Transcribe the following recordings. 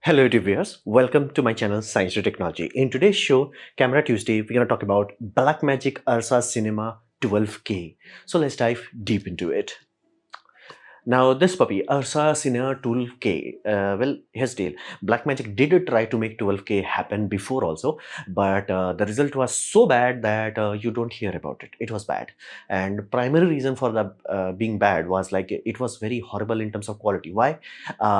Hello viewers, welcome to my channel Science to Technology. In today's show, Camera Tuesday, we're going to talk about Blackmagic URSA Cinema 12K. So let's dive deep into it. Now this puppy, URSA Cine 12K, well, here's the deal. Blackmagic did try to make 12K happen before also, but the result was so bad that you don't hear about it. It was bad. And primary reason for the being bad was like it was very horrible in terms of quality. Why?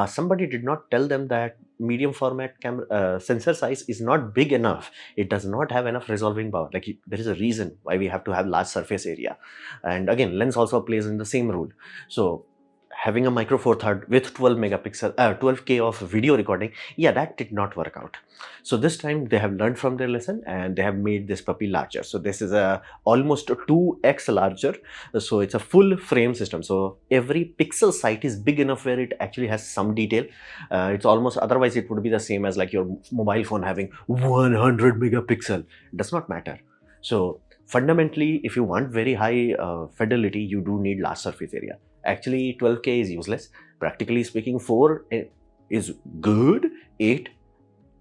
Somebody did not tell them that medium format camera sensor size is not big enough. It does not have enough resolving power. Like there is a reason why we have to have large surface area. And again, lens also plays in the same role. So having a micro four third with 12 megapixel 12K of video recording, yeah, that did not work out. So this time they have learned from their lesson and they have made this puppy larger. So this is a almost 2x larger. So it's a full frame system, so every pixel site is big enough where it actually has some detail. It's almost, otherwise it would be the same as like your mobile phone having 100 megapixel. Does not matter. So fundamentally, if you want very high fidelity, you do need large surface area. Actually 12K is useless. Practically speaking, 4 is good, 8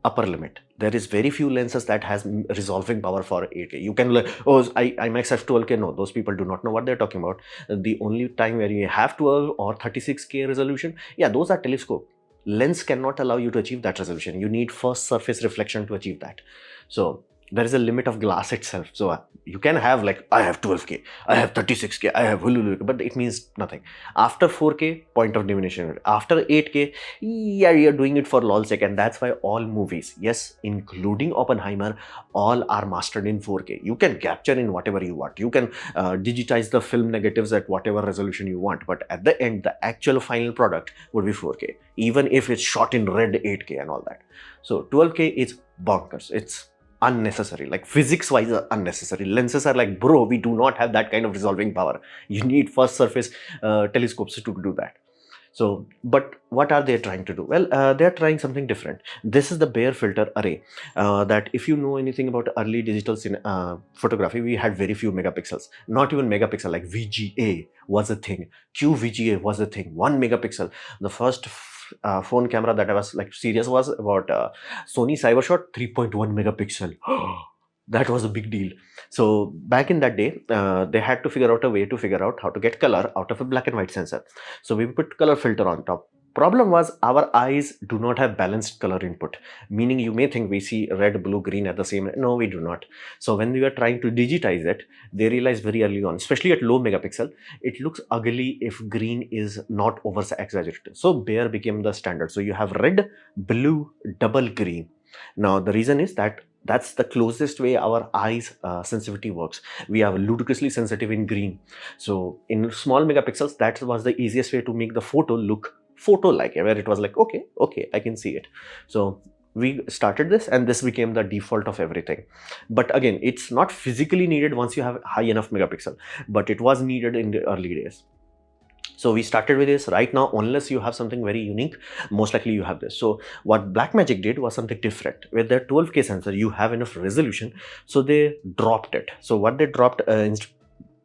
upper limit. There is very few lenses that has resolving power for 8K. You can like, oh, IMAX has 12K. No, those people do not know what they're talking about. The only time where you have 12 or 36K resolution, yeah, those are telescope. Lens cannot allow you to achieve that resolution. You need first surface reflection to achieve that. So there is a limit of glass itself. So you can have like, I have 12K, I have 36K, I have Hulu, but it means nothing. After 4K, point of diminution. After 8K, yeah, you're doing it for lol sake. And that's why all movies, yes, including Oppenheimer, all are mastered in 4K. You can capture in whatever you want. You can digitize the film negatives at whatever resolution you want. But at the end, the actual final product would be 4K, even if it's shot in red 8K and all that. So 12K is bonkers. It's unnecessary, like physics wise unnecessary. Lenses are like, bro, we do not have that kind of resolving power. You need first surface telescopes to do that. So, but what are they trying to do? Well, they're trying something different. This is the bare filter array that if you know anything about early digital photography, we had very few megapixels, not even megapixel. Like VGA was a thing, QVGA was a thing, 1 megapixel. The first phone camera that I was like serious was about Sony Cybershot 3.1 megapixel. That was a big deal. So back in that day, they had to figure out a way to figure out how to get color out of a black and white sensor. So we put color filter on top. Problem was our eyes do not have balanced color input, meaning you may think we see red, blue, green at the same. No, we do not. So when we were trying to digitize it, they realized very early on, especially at low megapixel, it looks ugly if green is not over exaggerated. So bare became the standard. So you have red, blue, double green. Now the reason is that that's the closest way our eyes sensitivity works. We are ludicrously sensitive in green. So in small megapixels, that was the easiest way to make the photo look photo-like, where it was like, okay, I can see it. So we started this and this became the default of everything. But again, it's not physically needed once you have high enough megapixel, but it was needed in the early days. So we started with this. Right now, unless you have something very unique, most likely you have this. So what Blackmagic did was something different. With their 12K sensor, you have enough resolution, so they dropped it. So what they dropped,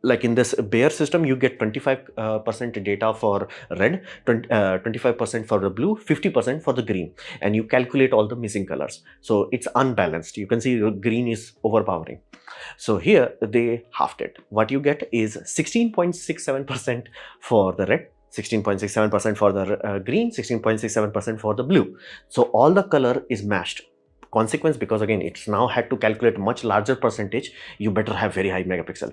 like in this bare system, you get 25% data for red, 25% for the blue, 50% for the green, and you calculate all the missing colors. So it's unbalanced. You can see green is overpowering. So here they halved it. What you get is 16.67% for the red, 16.67% for the green, 16.67% for the blue. So all the color is matched. Consequence, because again, it's now had to calculate much larger percentage, you better have very high megapixel.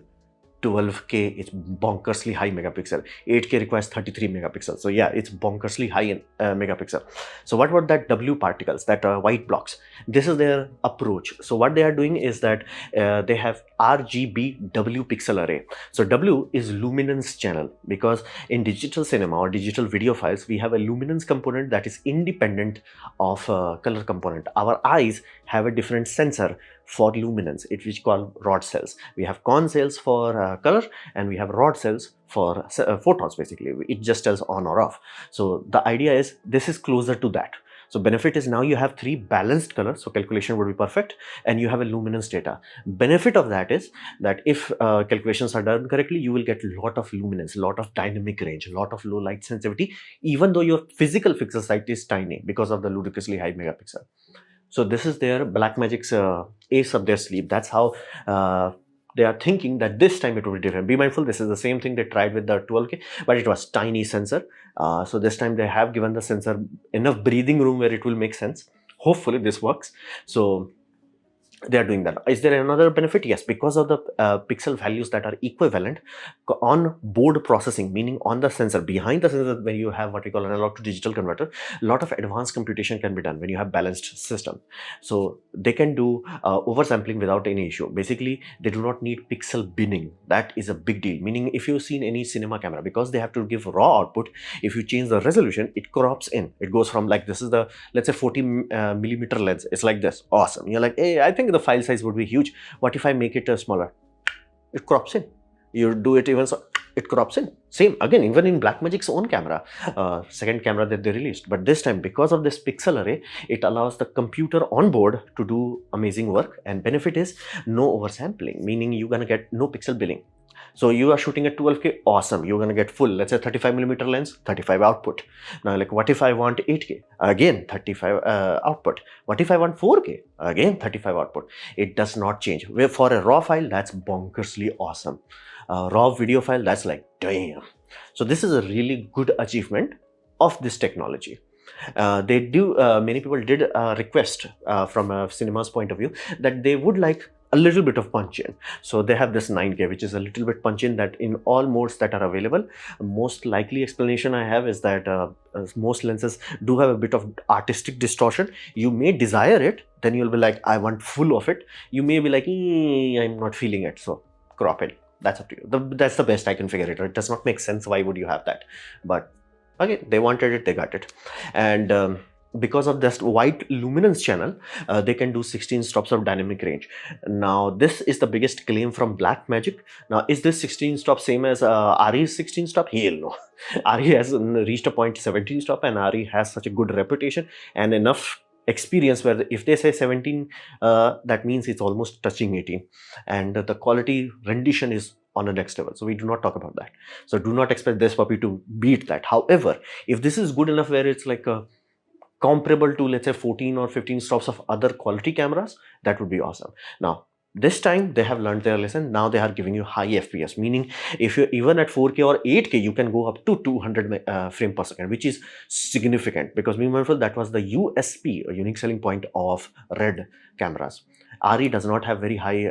12K is bonkersly high megapixel. 8K requires 33 megapixels. So yeah, it's bonkersly high in megapixel. So what about that W particles, that white blocks? This is their approach. So what they are doing is that they have RGB W pixel array. So W is luminance channel, because in digital cinema or digital video files, we have a luminance component that is independent of color component. Our eyes have a different sensor for luminance, which we call rod cells. We have cone cells for color, and we have rod cells for photons. Basically, it just tells on or off. So the idea is this is closer to that. So benefit is now you have 3 balanced colors, so calculation would be perfect, and you have a luminance data. Benefit of that is that if calculations are done correctly, you will get a lot of luminance, a lot of dynamic range, a lot of low light sensitivity, even though your physical pixel size is tiny because of the ludicrously high megapixel. So this is their Blackmagic's ace up their sleeve. That's how they are thinking that this time it will be different. Be mindful, this is the same thing they tried with the 12K, but it was tiny sensor. So this time they have given the sensor enough breathing room where it will make sense. Hopefully this works. So they are doing that. Is there another benefit? Yes, because of the pixel values that are equivalent on board processing, meaning on the sensor, behind the sensor where you have what we call analog to digital converter, a lot of advanced computation can be done when you have balanced system. So they can do oversampling without any issue. Basically, they do not need pixel binning. That is a big deal. Meaning, if you've seen any cinema camera, because they have to give raw output, if you change the resolution, it crops in. It goes from like, this is the, let's say 40 millimeter lens. It's like this. Awesome. You're like, hey, I think the file size would be huge. What if I make it smaller? It crops in. You do it even so, it crops in. Same again, even in Blackmagic's own camera, second camera that they released. But this time, because of this pixel array, it allows the computer on board to do amazing work. And benefit is no oversampling, meaning you're gonna get no pixel billing. So you are shooting at 12K, awesome. You're gonna get full, let's say 35 millimeter lens, 35 output. Now, like, what if I want 8K? Again, 35 output. What if I want 4K? Again, 35 output. It does not change. Where for a raw file, that's bonkersly awesome. Raw video file, that's like, damn. So this is a really good achievement of this technology. Many people did request from a cinema's point of view that they would like a little bit of punch in. So they have this 9K, which is a little bit punch in, that in all modes that are available. Most likely explanation I have is that most lenses do have a bit of artistic distortion. You may desire it, then you'll be like, I want full of it. You may be like, I'm not feeling it, so crop it. That's up to you. That's the best I can figure it out. It does not make sense. Why would you have that? But again, they wanted it, they got it. And because of this white luminance channel, they can do 16 stops of dynamic range. Now, this is the biggest claim from Blackmagic. Now, is this 16 stop same as RE's 16 stop? Hell no. RE has reached a point 17 stop, and RE has such a good reputation and enough experience where if they say 17, that means it's almost touching 18, and the quality rendition is on the next level. So we do not talk about that. So do not expect this puppy to beat that. However, if this is good enough where it's like a comparable to, let's say, 14 or 15 stops of other quality cameras, that would be awesome. Now, this time they have learned their lesson. Now they are giving you high FPS, meaning if you're even at 4K or 8K, you can go up to 200 frame per second, which is significant, because be mindful, that was the USP, a unique selling point of Red cameras. RE does not have very high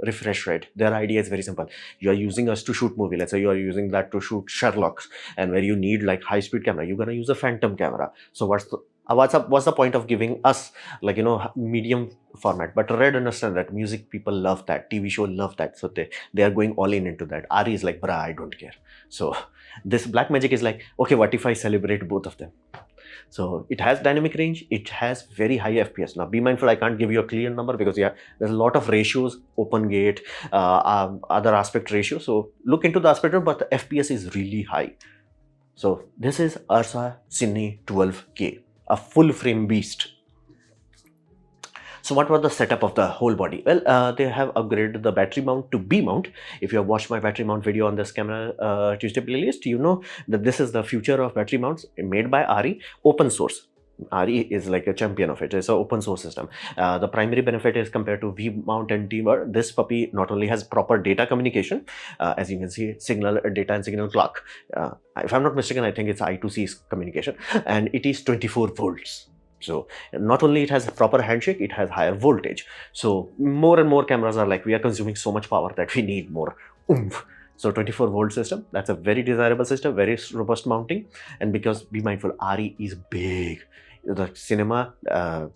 refresh rate. Their idea is very simple. You are using us to shoot movie. Let's say you are using that to shoot Sherlock's, and where you need like high speed camera, you're gonna use a phantom camera. So what's the point of giving us, like, medium format? But Red understand that music people love that, TV show love that, so they are going all in into that. RE is like, bruh, I don't care. So this Blackmagic is like, okay, what if I celebrate both of them? So it has dynamic range, it has very high FPS. Now be mindful, I can't give you a clear number because there's a lot of ratios, open gate, other aspect ratio. So look into the aspect ratio, but the FPS is really high. So this is URSA Cine 12K, a full frame beast. So what was the setup of the whole body? Well, they have upgraded the battery mount to B mount. If you have watched my battery mount video on this camera Tuesday playlist, you know that this is the future of battery mounts made by RE, open source. RE is like a champion of it. It's an open source system. The primary benefit is, compared to V mount and T mount, this puppy not only has proper data communication, as you can see, signal data and signal clock. If I'm not mistaken, I think it's I2C communication, and it is 24 volts. So not only it has a proper handshake, it has higher voltage. So more and more cameras are like, we are consuming so much power that we need more oomph. So 24 volt system, that's a very desirable system, very robust mounting. And because, be mindful, RE is big. The cinema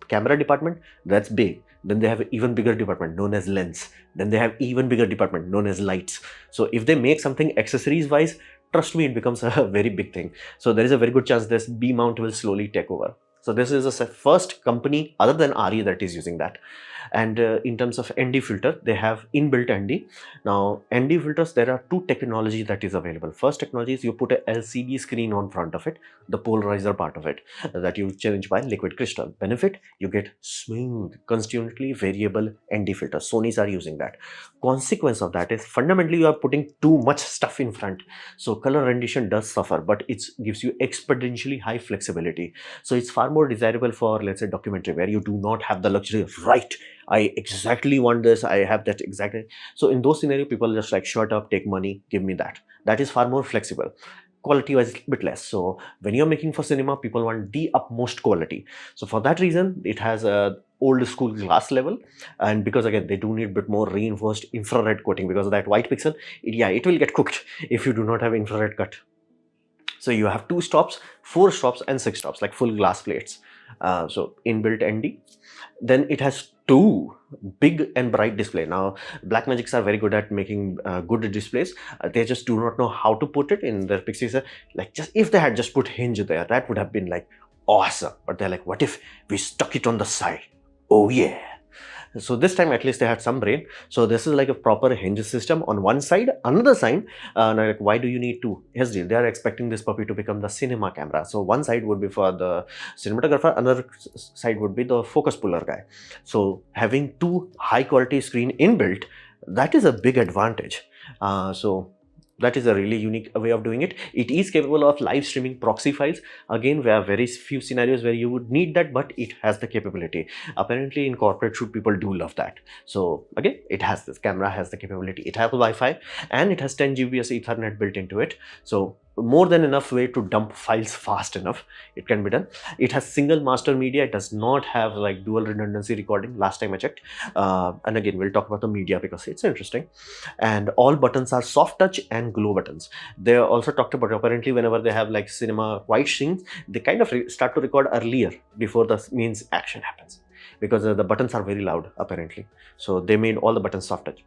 camera department, that's big. Then they have an even bigger department known as lens. Then they have even bigger department known as lights. So if they make something accessories wise, trust me, it becomes a very big thing. So there is a very good chance this B mount will slowly take over. So this is the first company other than RE that is using that. And in terms of ND filter, they have inbuilt ND. Now ND filters, there are two technologies that is available. First technology is you put a LCD screen on front of it, the polarizer part of it, that you change by liquid crystal. Benefit, you get smooth, constantly variable ND filter. Sony's are using that. Consequence of that is fundamentally you are putting too much stuff in front, so color rendition does suffer, but it gives you exponentially high flexibility. So it's far more desirable for, let's say, documentary, where you do not have the luxury of, right, I exactly want this, I have that exactly. So in those scenarios, people just like, shut up, take money, give me that. That is far more flexible. Quality wise, a bit less. So when you're making for cinema, people want the utmost quality. So for that reason, it has a old school glass level, and because again they do need a bit more reinforced infrared coating, because of that white pixel, it will get cooked if you do not have infrared cut. So you have 2 stops, 4 stops and 6 stops, like full glass plates. So inbuilt ND. Then it has 2 big and bright display. Now Blackmagics are very good at making good displays. They just do not know how to put it in their pixels. Like, just if they had just put hinge there, that would have been like awesome. But they're like, what if we stuck it on the side? Oh yeah. So this time at least they had some brain. So this is like a proper hinge system on one side. Another side, like, why do you need 2? Here's the deal. They are expecting this puppy to become the cinema camera. So one side would be for the cinematographer, another side would be the focus puller guy. So having 2 high quality screen inbuilt, that is a big advantage. So that is a really unique way of doing it. It is capable of live streaming proxy files. Again, there are very few scenarios where you would need that, but it has the capability. Apparently in corporate shoot, people do love that. So again, it has this camera, has the capability. It has Wi-Fi, and it has 10 Gbps Ethernet built into it. So more than enough way to dump files fast enough. It can be done. It has single master media. It does not have like dual redundancy recording, last time I checked. And again, we'll talk about the media because it's interesting. And all buttons are soft touch and glow buttons. They also talked about, apparently whenever they have like cinema white scenes, they kind of start to record earlier before the means action happens, because the buttons are very loud apparently. So they made all the buttons soft touch.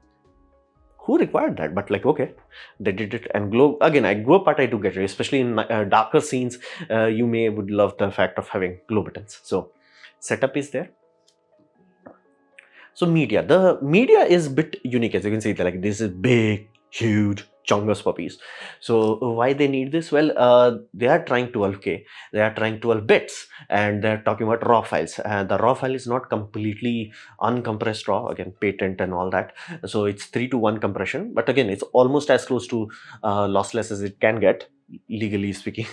Who required that? But like, okay, they did it. And glow, again, glow part I do get it, especially in darker scenes. You would love the fact of having glow buttons. So setup is there. So media, the media is a bit unique, as you can see. Like, this is big, huge, chungus puppies. So why they need this? Well, they are trying 12K, they are trying 12 bits, and they're talking about raw files. And the raw file is not completely uncompressed raw, again, patent and all that. So it's 3:1 compression, but again, it's almost as close to lossless as it can get, legally speaking.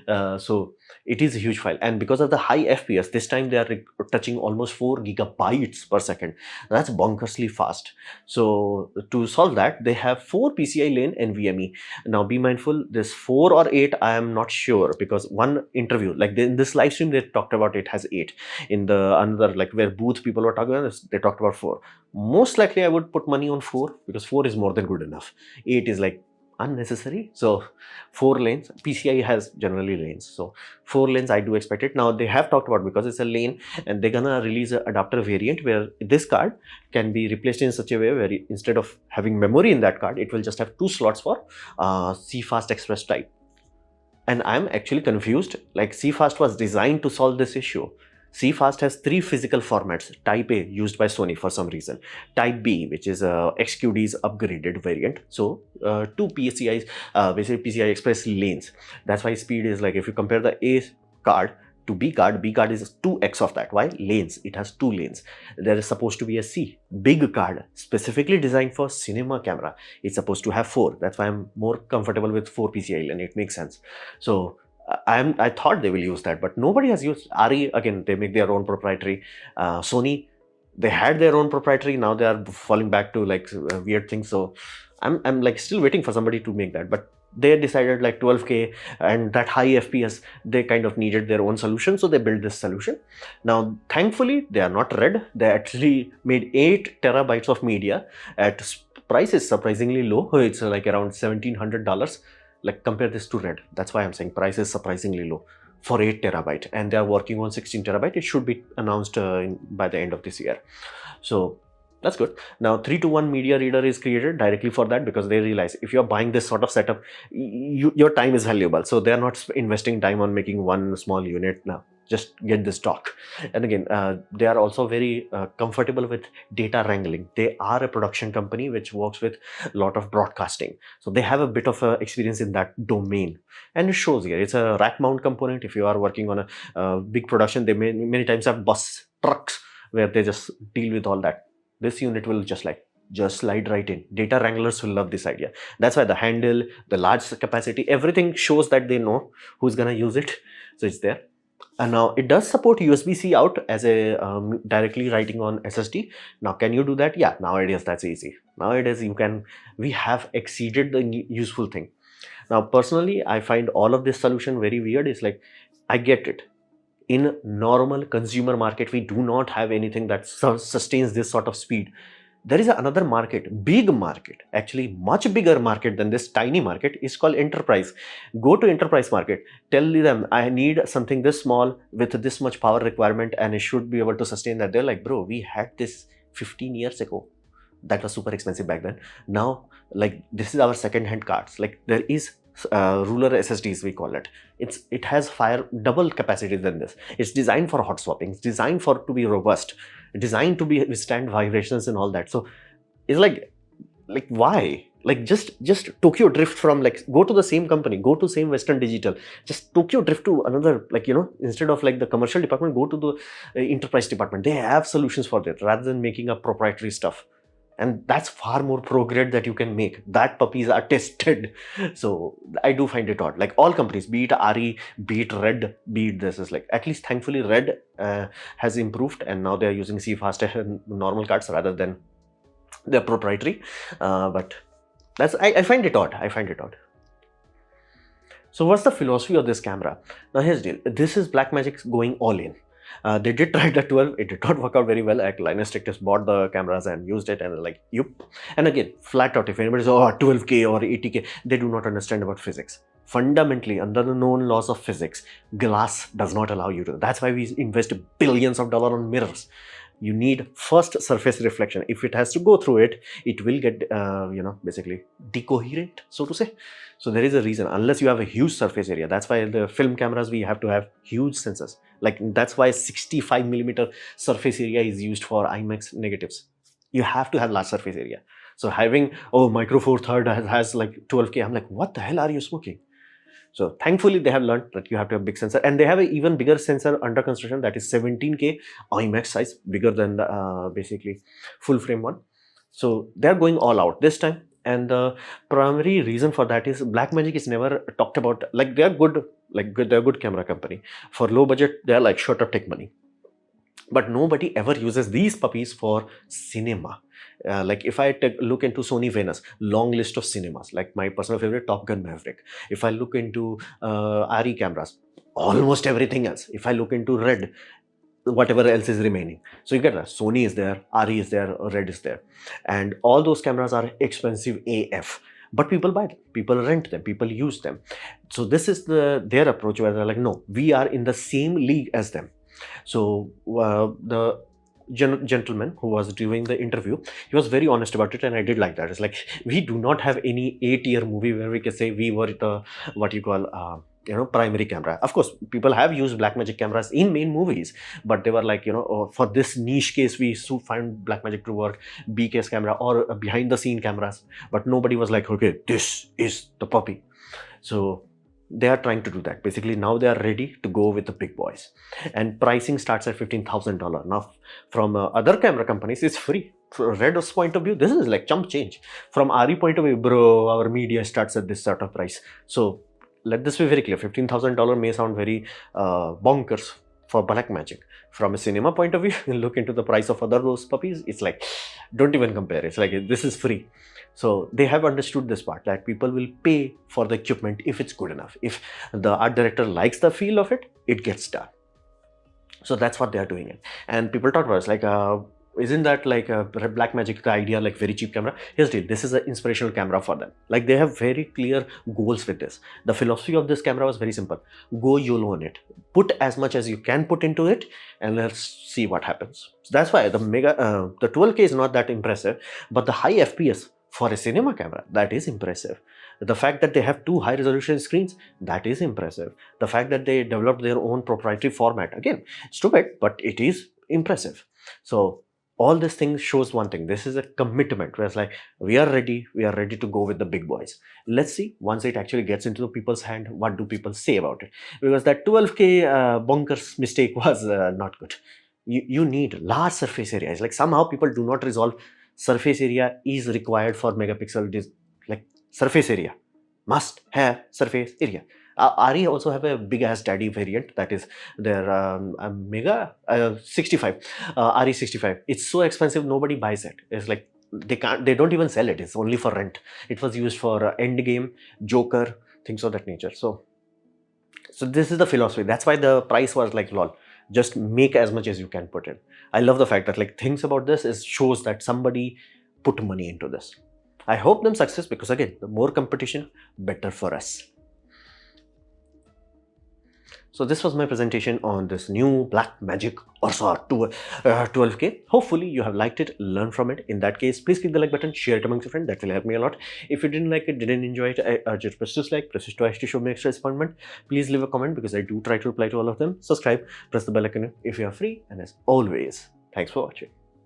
So it is a huge file, and because of the high FPS, this time they are touching almost 4 gigabytes per second. That's bonkersly fast. So to solve that, they have 4 PCI lane NVMe. Now be mindful, this 4 or 8, I am not sure, because one interview, like in this live stream, they talked about it has 8. In the another, like where booth people were talking about this, they talked about 4. Most likely I would put money on 4, because 4 is more than good enough. 8 is like unnecessary. So 4 lanes, PCI has generally lanes, so 4 lanes I do expect it. Now they have talked about, because it's a lane, and they're gonna release an adapter variant where this card can be replaced in such a way where instead of having memory in that card, it will just have 2 slots for CFast Express type. And I'm actually confused. Like, CFast was designed to solve this issue. CFast has 3 physical formats. Type A, used by Sony for some reason. Type B, which is XQD's upgraded variant. So 2 PCIs, basically PCI Express lanes. That's why speed is like, if you compare the A card to B card is 2x of that. Why? Lanes. It has 2 lanes. There is supposed to be a C, big card, specifically designed for cinema camera. It's supposed to have 4. That's why I'm more comfortable with 4 PCI lane. It makes sense. So I thought they will use that, but nobody has used RE. Again, they make their own proprietary. Sony, they had their own proprietary. Now they are falling back to like weird things. So I'm like still waiting for somebody to make that. But they decided like 12K and that high FPS, they kind of needed their own solution. So they built this solution. Now, thankfully, they are not red. They actually made 8 terabytes of media at price is surprisingly low. It's like around $1,700. Like, compare this to red. That's why I'm saying price is surprisingly low for 8 terabyte, and they are working on 16 terabyte. It should be announced by the end of this year. So that's good. Now 3:1 media reader is created directly for that, because they realize if you're buying this sort of setup, your time is valuable. So they're not investing time on making one small unit now. just get this talk. And again, they are also very comfortable with data wrangling. They are a production company which works with a lot of broadcasting, so they have a bit of experience in that domain, and it shows here. It's a rack mount component. If you are working on a big production, they many times have bus trucks where they just deal with all that. This unit will just slide right in. Data wranglers will love this idea. That's why the handle, the large capacity, everything shows that they know who's gonna use it. So it's there. And now it does support USB-C out as a directly writing on SSD. Now, can you do that? Yeah, nowadays that's easy. Nowadays you can. We have exceeded the useful thing. Now, personally, I find all of this solution very weird. It's like, I get it. In normal consumer market, we do not have anything that sustains this sort of speed. There is another market, big market, actually much bigger market than this tiny market, is called enterprise. Go to enterprise market, tell them I need something this small with this much power requirement and it should be able to sustain that. They're like, bro, we had this 15 years ago. That was super expensive back then. Now, like, this is our second-hand cards. Like, there is ruler SSDs, we call it. It has double capacity than this. It's designed for hot swapping. It's designed for to be robust, designed to be withstand vibrations and all that. So it's like why? Like, just Tokyo drift from, like, go to the same company, go to same Western Digital, just Tokyo drift to another, like, instead of like the commercial department, go to the enterprise department. They have solutions for that rather than making up proprietary stuff. And that's far more progress that you can make. That puppies are tested. So I do find it odd. Like, all companies, be it RE, be it Red, be it this, is like, at least thankfully Red has improved, and now they're using CFast and normal cards rather than their proprietary. But that's, I find it odd. I find it odd. So what's the philosophy of this camera? Now here's the deal. This is Blackmagic going all in. They did try the 12, it did not work out very well. Like, Linus Tech just bought the cameras and used it, and like, yup. And again, flat out, if anybody says, oh, 12K or 80K, they do not understand about physics. Fundamentally, under the known laws of physics, glass does not allow you to. That's why we invest billions of dollars on mirrors. You need first surface reflection. If it has to go through it, it will get, basically decoherent, so to say. So there is a reason, unless you have a huge surface area. That's why the film cameras, we have to have huge sensors. Like, that's why 65mm surface area is used for IMAX negatives. You have to have large surface area. So having, oh, Micro Four Third has like 12K, I'm like, what the hell are you smoking? So thankfully they have learned that you have to have big sensor, and they have an even bigger sensor under construction that is 17K IMAX size, bigger than the basically full frame one. So they're going all out this time, and the primary reason for that is Blackmagic is never talked about. Like, they're good, they're a good camera company. For low budget, they're like short of tech money. But nobody ever uses these puppies for cinema. Like, if I look into Sony Venus, long list of cinemas, like my personal favorite, Top Gun Maverick. If I look into RE cameras, almost everything else. If I look into Red, whatever else is remaining. So you get that Sony is there, RE is there, Red is there. And all those cameras are expensive AF. But people buy them, people rent them, people use them. So this is their approach, where they're like, no, we are in the same league as them. So the gentleman who was doing the interview, he was very honest about it, and I did like that. It's like, we do not have any A-tier movie where we can say we were the, what you call, primary camera. Of course, people have used Blackmagic cameras in main movies, but they were like, for this niche case, we find Blackmagic to work, B case camera or behind the scene cameras. But nobody was like, okay, this is the puppy. So they are trying to do that. Basically, now they are ready to go with the big boys, and pricing starts at $15,000. Now, from other camera companies, it's free. From Red's point of view, this is like chump change. From RE point of view, bro, our media starts at this sort of price. So let this be very clear. $15,000 may sound very bonkers for Blackmagic. From a cinema point of view, look into the price of other those puppies. It's like, don't even compare. It's like, this is free. So they have understood this part, that people will pay for the equipment if it's good enough. If the art director likes the feel of it, it gets done. So that's what they are doing it. And people talk about it, it's like, isn't that like a Blackmagic idea, like very cheap camera? Here's the deal. This is an inspirational camera for them. Like, they have very clear goals with this. The philosophy of this camera was very simple. Go YOLO on it. Put as much as you can put into it, and let's see what happens. So that's why the 12K is not that impressive, but the high FPS for a cinema camera, that is impressive. The fact that they have two high resolution screens, that is impressive. The fact that they developed their own proprietary format, again, stupid, but it is impressive. So all these things shows one thing: this is a commitment where it's like, we are ready to go with the big boys. Let's see, once it actually gets into the people's hand, what do people say about it? Because that 12K bonkers mistake was not good. You need large surface areas. Like, somehow people do not resolve surface area is required for megapixel like surface area must have surface area. RE also have a big ass daddy variant, that is their mega 65 RE65. It's so expensive, nobody buys it. It's like they don't even sell it. It's only for rent. It was used for Endgame, Joker, things of that nature. So this is the philosophy. That's why the price was like, lol, just make as much as you can put in. I love the fact that, like, things about this is shows that somebody put money into this. I hope them success, because again, the more competition, better for us. So this was my presentation on this new Blackmagic URSA 12K. Hopefully you have liked it, learned from it. In that case, please click the like button, share it amongst your friends. That will help me a lot. If you didn't like it, didn't enjoy it, I urge you to press dislike, press twice to show me extra disappointment. Please leave a comment, because I do try to reply to all of them. Subscribe, press the bell icon if you are free, and as always, thanks for watching.